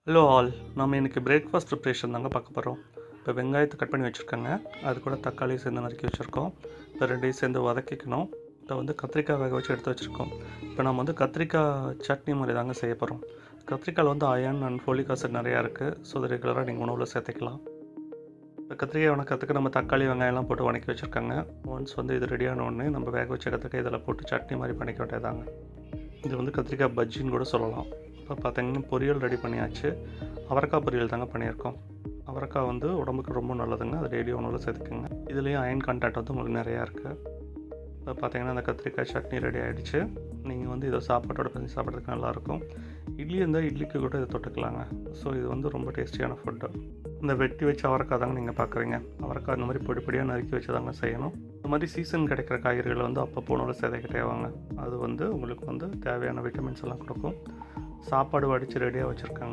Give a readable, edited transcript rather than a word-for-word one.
Hello all, நம்ம இன்றைக்கி breakfast preparation தாங்க பார்க்க போகிறோம். இப்போ வெங்காயத்தை கட் பண்ணி வச்சுருக்கோங்க. அது கூட தக்காளி சேர்ந்து நறுக்கி வச்சுருக்கோம். இப்போ ரெண்டையும் சேர்ந்து வதக்கிக்கணும். இப்போ வந்து கத்திரிக்காய் வேக வச்சு எடுத்து வச்சுருக்கோம். இப்போ நம்ம வந்து கத்திரிக்காய் சட்னி மாதிரி தாங்க செய்ய போகிறோம். கத்திரிக்காயில் வந்து அயர்ன் அண்ட் ஃபோலிக் ஆசிட் நிறையா இருக்குது. ஸோ அது ரெகுலராக நீங்கள் உணவில் சேர்த்துக்கலாம். இப்போ கத்திரிக்காய் வணக்கத்துக்கு நம்ம தக்காளி வெங்காயம்லாம் போட்டு வணக்கி வச்சுருக்காங்க. ஒன்ஸ் வந்து இது ரெடியான உடனே நம்ம வேக வச்ச கத்திரிக்காய் இதில் போட்டு சட்னி மாதிரி பண்ணிக்க வேண்டியதாங்க. இது வந்து கத்திரிக்காய் பஜ்ஜின்னு கூட சொல்லலாம். இப்போ பார்த்தீங்கன்னா பொரியல் ரெடி பண்ணியாச்சு. அவரைக்காய் பொரியல் தாங்க பண்ணியிருக்கோம். அவரைக்காய் வந்து உடம்புக்கு ரொம்ப நல்லதுங்க. அது டெய்லி உணவில் சேர்த்துக்குங்க. இதுலேயும் அயன் கண்டென்ட் வந்து உங்களுக்கு நிறையா இருக்குது. இப்போ பார்த்தீங்கன்னா அந்த கத்திரிக்காய் சட்னி ரெடி ஆகிடுச்சு. நீங்கள் வந்து இதை சாப்பாட்டோட பண்ணி சாப்பிட்றதுக்கு நல்லாயிருக்கும். இட்லி இருந்தால் இட்லிக்கு கூட இதை தொட்டுக்கலாங்க. ஸோ இது வந்து ரொம்ப டேஸ்டியான ஃபுட்டு. இந்த வெட்டி வச்ச அவரைக்காய் தாங்க நீங்கள் பார்க்குறீங்க. அவரைக்காய் இந்த மாதிரி பொடிப்படியாக நறுக்கி வச்சு தாங்க செய்யணும். இந்த மாதிரி சீசன் கிடைக்கிற காய்கறிகளை வந்து அப்பப்போ உணவில் சேர்த்துக்கிட்டே வாங்க. அது வந்து உங்களுக்கு வந்து தேவையான விட்டமின்ஸ் எல்லாம் கொடுக்கும். சாப்பாடு வடித்து ரெடியாக வச்சுருக்காங்க.